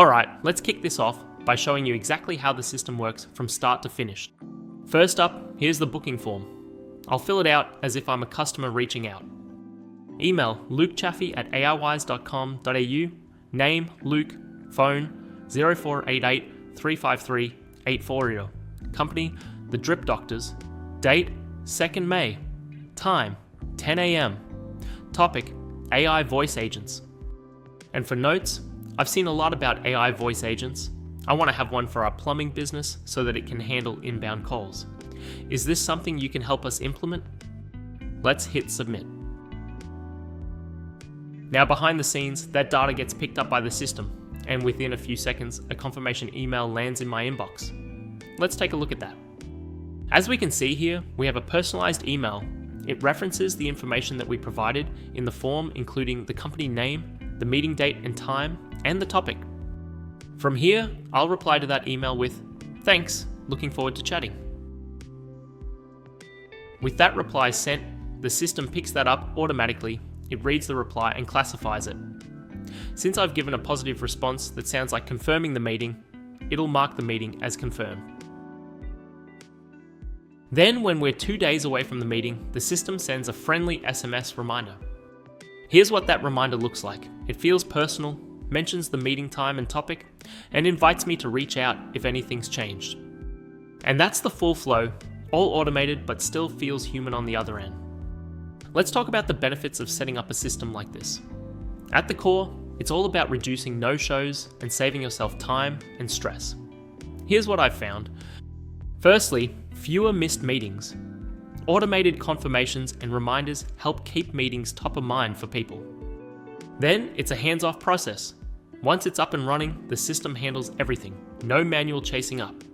Alright, let's kick this off by showing you exactly how the system works from start to finish. First up, here's the booking form. I'll fill it out as if I'm a customer reaching out. Email lukechaffee@aiwise.com.au, name Luke, phone 0488 353 840, company The Drip Doctors, date 2nd May, time 10 AM, topic AI voice agents. And for notes, I've seen a lot about AI voice agents. I want to have one for our plumbing business so that it can handle inbound calls. Is this something you can help us implement? Let's hit submit. Now behind the scenes, that data gets picked up by the system, and within a few seconds, a confirmation email lands in my inbox. Let's take a look at that. As we can see here, we have a personalized email. It references the information that we provided in the form, including the company name, the meeting date and time, and the topic. From here, I'll reply to that email with, "Thanks, looking forward to chatting." With that reply sent, the system picks that up automatically. It reads the reply and classifies it. Since I've given a positive response that sounds like confirming the meeting, it'll mark the meeting as confirmed. Then, when we're 2 days away from the meeting, the system sends a friendly SMS reminder. Here's what that reminder looks like. It feels personal, mentions the meeting time and topic, and invites me to reach out if anything's changed. And that's the full flow, all automated but still feels human on the other end. Let's talk about the benefits of setting up a system like this. At the core, it's all about reducing no-shows and saving yourself time and stress. Here's what I've found. Firstly, fewer missed meetings. Automated confirmations and reminders help keep meetings top of mind for people. Then, it's a hands-off process. Once it's up and running, the system handles everything, no manual chasing up.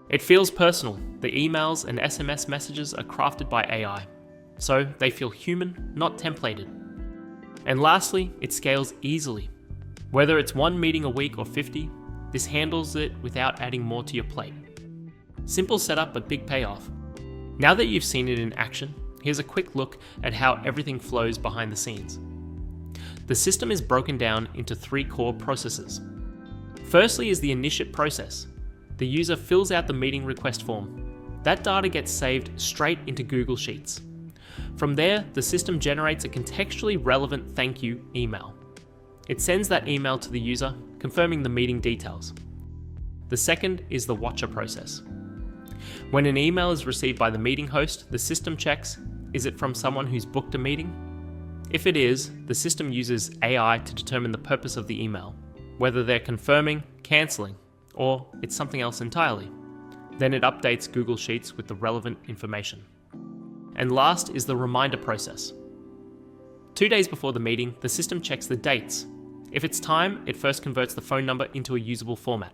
It feels personal. The emails and SMS messages are crafted by AI, so they feel human, not templated. And lastly, it scales easily. Whether it's 1 meeting a week or 50, this handles it without adding more to your plate. Simple setup but big payoff. Now that you've seen it in action, here's a quick look at how everything flows behind the scenes. The system is broken down into 3 core processes. Firstly is the initiate process. The user fills out the meeting request form. That data gets saved straight into Google Sheets. From there, the system generates a contextually relevant thank you email. It sends that email to the user, confirming the meeting details. The second is the watcher process. When an email is received by the meeting host, the system checks, is it from someone who's booked a meeting? If it is, the system uses AI to determine the purpose of the email, whether they're confirming, cancelling, or it's something else entirely. Then it updates Google Sheets with the relevant information. And last is the reminder process. 2 days before the meeting, the system checks the dates. If it's time, it first converts the phone number into a usable format.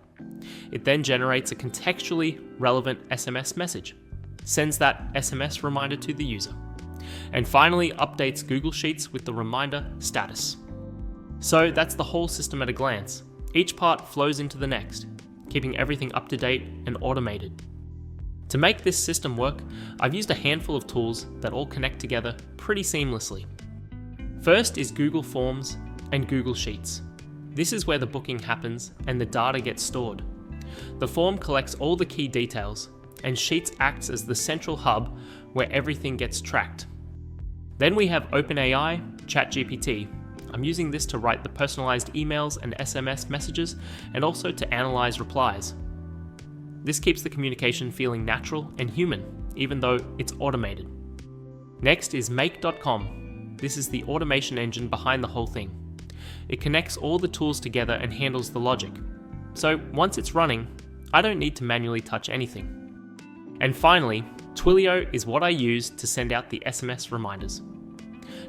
It then generates a contextually relevant SMS message, sends that SMS reminder to the user, and finally updates Google Sheets with the reminder status. So that's the whole system at a glance. Each part flows into the next, keeping everything up to date and automated. To make this system work, I've used a handful of tools that all connect together pretty seamlessly. First is Google Forms and Google Sheets. This is where the booking happens and the data gets stored. The form collects all the key details, and Sheets acts as the central hub where everything gets tracked. Then we have OpenAI, ChatGPT. I'm using this to write the personalized emails and SMS messages, and also to analyze replies. This keeps the communication feeling natural and human, even though it's automated. Next is Make.com. This is the automation engine behind the whole thing. It connects all the tools together and handles the logic. So once it's running, I don't need to manually touch anything. And finally, Twilio is what I use to send out the SMS reminders.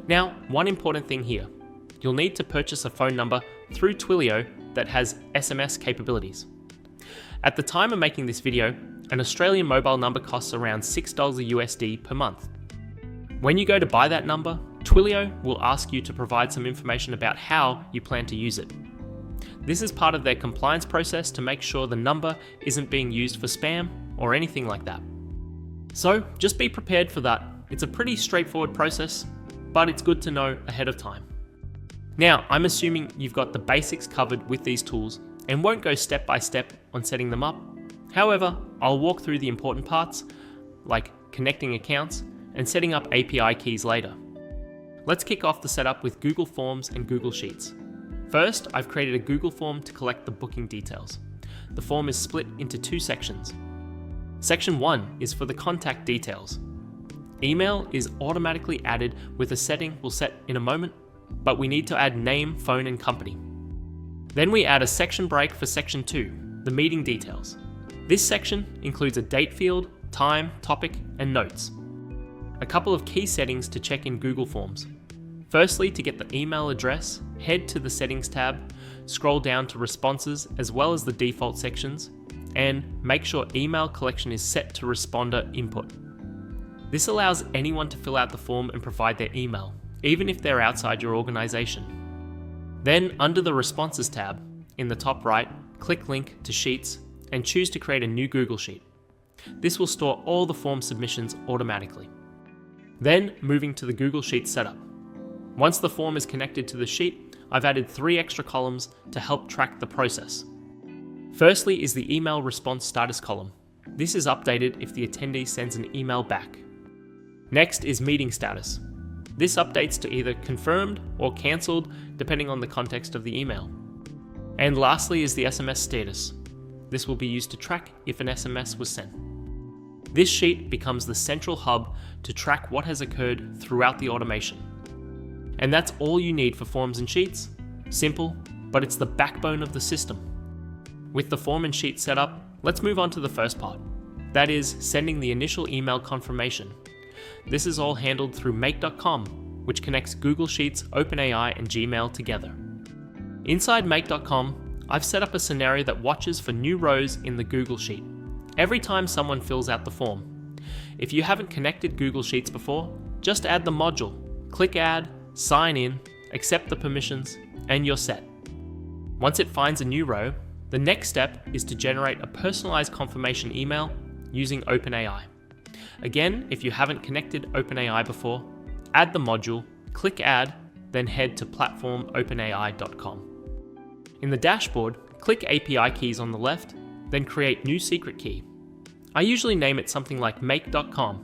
Now, one important thing here. You'll need to purchase a phone number through Twilio that has SMS capabilities. At the time of making this video, an Australian mobile number costs around $6 USD per month. When you go to buy that number, Twilio will ask you to provide some information about how you plan to use it. This is part of their compliance process to make sure the number isn't being used for spam or anything like that. So just be prepared for that. It's a pretty straightforward process, but it's good to know ahead of time. Now, I'm assuming you've got the basics covered with these tools and won't go step by step on setting them up. However, I'll walk through the important parts, like connecting accounts and setting up API keys later. Let's kick off the setup with Google Forms and Google Sheets. First, I've created a Google form to collect the booking details. The form is split into two sections. Section 1 is for the contact details. Email is automatically added with a setting we'll set in a moment, but we need to add name, phone, and company. Then we add a section break for Section 2, the meeting details. This section includes a date field, time, topic, and notes. A couple of key settings to check in Google Forms. Firstly, to get the email address, head to the Settings tab, scroll down to Responses as well as the default sections, and make sure email collection is set to responder input. This allows anyone to fill out the form and provide their email, even if they're outside your organization. Then, under the Responses tab, in the top right, click Link to Sheets and choose to create a new Google Sheet. This will store all the form submissions automatically. Then, moving to the Google Sheet setup. Once the form is connected to the sheet, I've added 3 extra columns to help track the process. Firstly is the email response status column. This is updated if the attendee sends an email back. Next is meeting status. This updates to either confirmed or cancelled depending on the context of the email. And lastly is the SMS status. This will be used to track if an SMS was sent. This sheet becomes the central hub to track what has occurred throughout the automation. And that's all you need for forms and sheets. Simple, but it's the backbone of the system. With the form and sheet set up, let's move on to the first part. That is, sending the initial email confirmation. This is all handled through Make.com, which connects Google Sheets, OpenAI, and Gmail together. Inside Make.com, I've set up a scenario that watches for new rows in the Google Sheet every time someone fills out the form. If you haven't connected Google Sheets before, just add the module, click Add, sign in, accept the permissions, and you're set. Once it finds a new row, the next step is to generate a personalized confirmation email using OpenAI. Again, if you haven't connected OpenAI before, add the module, click Add, then head to platformopenai.com. In the dashboard, click API keys on the left, then create new secret key. I usually name it something like make.com.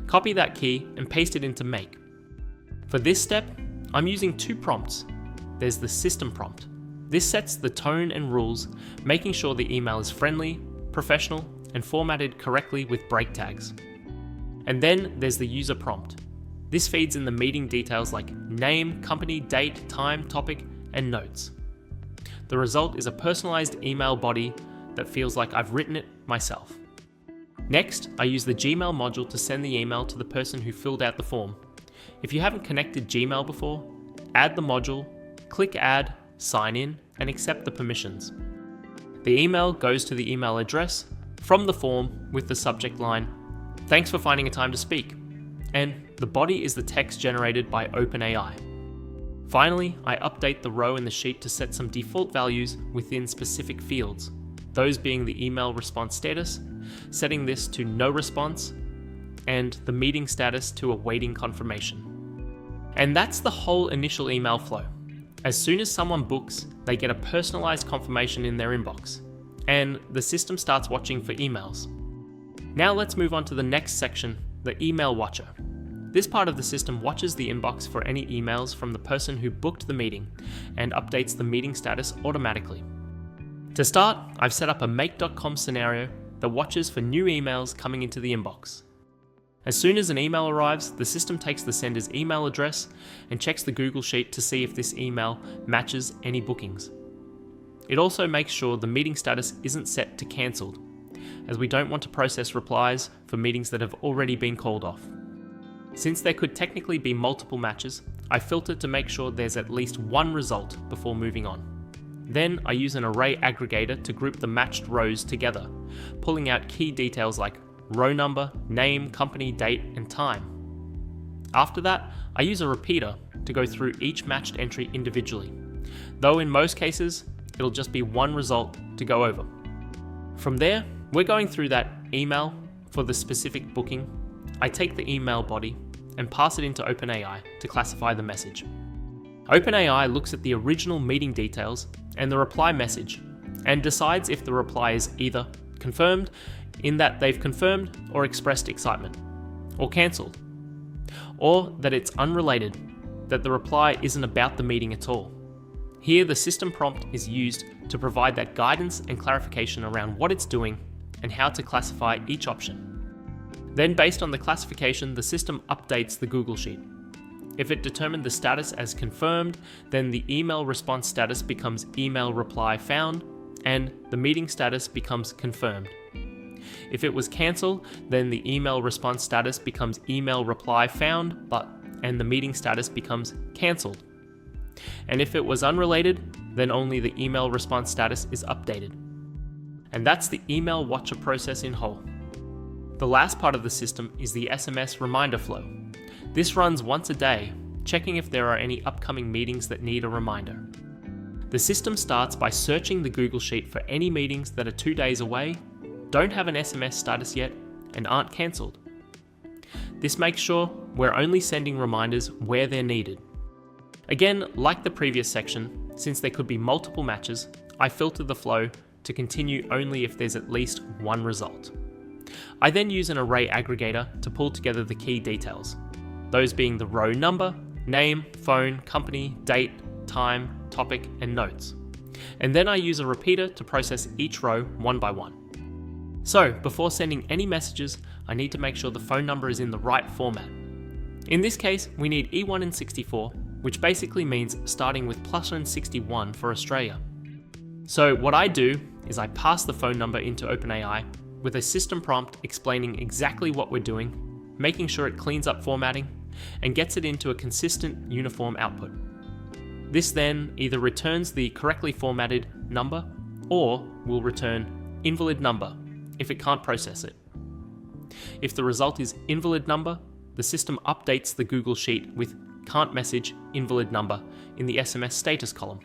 Copy that key and paste it into Make. For this step, I'm using 2 prompts. There's the system prompt. This sets the tone and rules, making sure the email is friendly, professional, and formatted correctly with break tags. And then there's the user prompt. This feeds in the meeting details like name, company, date, time, topic, and notes. The result is a personalized email body that feels like I've written it myself. Next, I use the Gmail module to send the email to the person who filled out the form. If you haven't connected Gmail before, add the module, click Add, sign in, and accept the permissions. The email goes to the email address from the form with the subject line, "Thanks for finding a time to speak," and the body is the text generated by OpenAI. Finally, I update the row in the sheet to set some default values within specific fields, those being the email response status, setting this to no response, and the meeting status to awaiting confirmation. And that's the whole initial email flow. As soon as someone books, they get a personalized confirmation in their inbox, and the system starts watching for emails. Now let's move on to the next section, the email watcher. This part of the system watches the inbox for any emails from the person who booked the meeting and updates the meeting status automatically. To start, I've set up a Make.com scenario that watches for new emails coming into the inbox. As soon as an email arrives, the system takes the sender's email address and checks the Google Sheet to see if this email matches any bookings. It also makes sure the meeting status isn't set to cancelled, as we don't want to process replies for meetings that have already been called off. Since there could technically be multiple matches, I filter to make sure there's at least one result before moving on. Then I use an array aggregator to group the matched rows together, pulling out key details like row number, name, company, date, and time. After that, I use a repeater to go through each matched entry individually, though in most cases, it'll just be one result to go over. From there, we're going through that email for the specific booking. I take the email body and pass it into OpenAI to classify the message. OpenAI looks at the original meeting details and the reply message and decides if the reply is either confirmed, in that they've confirmed or expressed excitement, or cancelled, or that it's unrelated, that the reply isn't about the meeting at all. Here, the system prompt is used to provide that guidance and clarification around what it's doing and how to classify each option. Then, based on the classification, the system updates the Google Sheet. If it determined the status as confirmed, then the email response status becomes email reply found, and the meeting status becomes confirmed. If it was cancelled, then the email response status becomes email reply found, and the meeting status becomes cancelled. And if it was unrelated, then only the email response status is updated. And that's the email watcher process in whole. The last part of the system is the SMS reminder flow. This runs once a day, checking if there are any upcoming meetings that need a reminder. The system starts by searching the Google Sheet for any meetings that are 2 days away, don't have an SMS status yet, and aren't cancelled. This makes sure we're only sending reminders where they're needed. Again, like the previous section, since there could be multiple matches, I filter the flow to continue only if there's at least one result. I then use an array aggregator to pull together the key details, those being the row number, name, phone, company, date, time, topic, and notes. And then I use a repeater to process each row one by one. So, before sending any messages, I need to make sure the phone number is in the right format. In this case, we need E164, which basically means starting with +61 for Australia. So what I do is I pass the phone number into OpenAI with a system prompt explaining exactly what we're doing, making sure it cleans up formatting, and gets it into a consistent, uniform output. This then either returns the correctly formatted number or will return invalid number if it can't process it. If the result is invalid number, the system updates the Google Sheet with can't message invalid number in the SMS status column.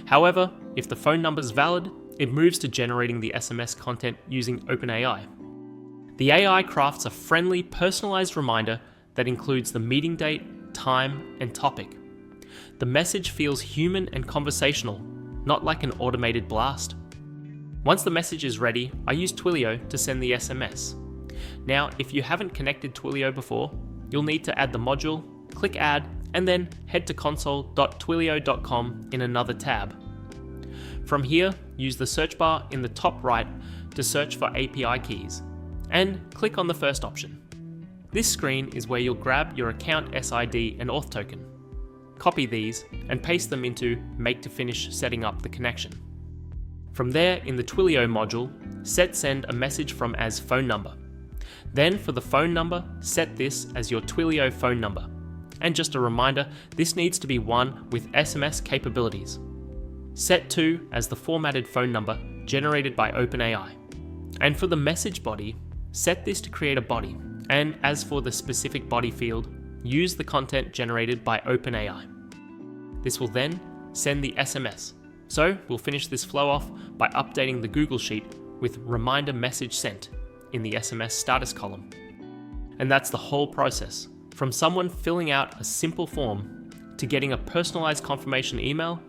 However, if the phone number is valid, it moves to generating the SMS content using OpenAI. The AI crafts a friendly, personalized reminder that includes the meeting date, time, and topic. The message feels human and conversational, not like an automated blast. Once the message is ready, I use Twilio to send the SMS. Now, if you haven't connected Twilio before, you'll need to add the module, click Add, and then head to console.twilio.com in another tab. From here, use the search bar in the top right to search for API keys, and click on the first option. This screen is where you'll grab your account SID and auth token. Copy these and paste them into Make to finish setting up the connection. From there, in the Twilio module, set send a message from as phone number. Then for the phone number, set this as your Twilio phone number. And just a reminder, this needs to be one with SMS capabilities. Set to as the formatted phone number generated by OpenAI. And for the message body, set this to create a body. And as for the specific body field, use the content generated by OpenAI. This will then send the SMS. So we'll finish this flow off by updating the Google Sheet with reminder message sent in the SMS status column. And that's the whole process, from someone filling out a simple form to getting a personalized confirmation email,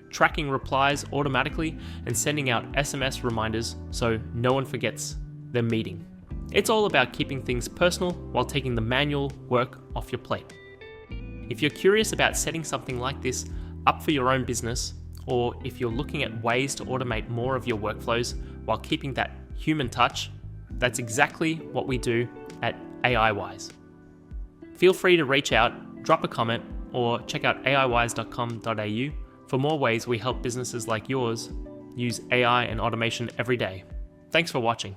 tracking replies automatically, and sending out SMS reminders so no one forgets their meeting. It's all about keeping things personal while taking the manual work off your plate. If you're curious about setting something like this up for your own business, or if you're looking at ways to automate more of your workflows while keeping that human touch, that's exactly what we do at AIWise. Feel free to reach out, drop a comment, or check out aiwise.com.au for more ways we help businesses like yours use AI and automation every day. Thanks for watching.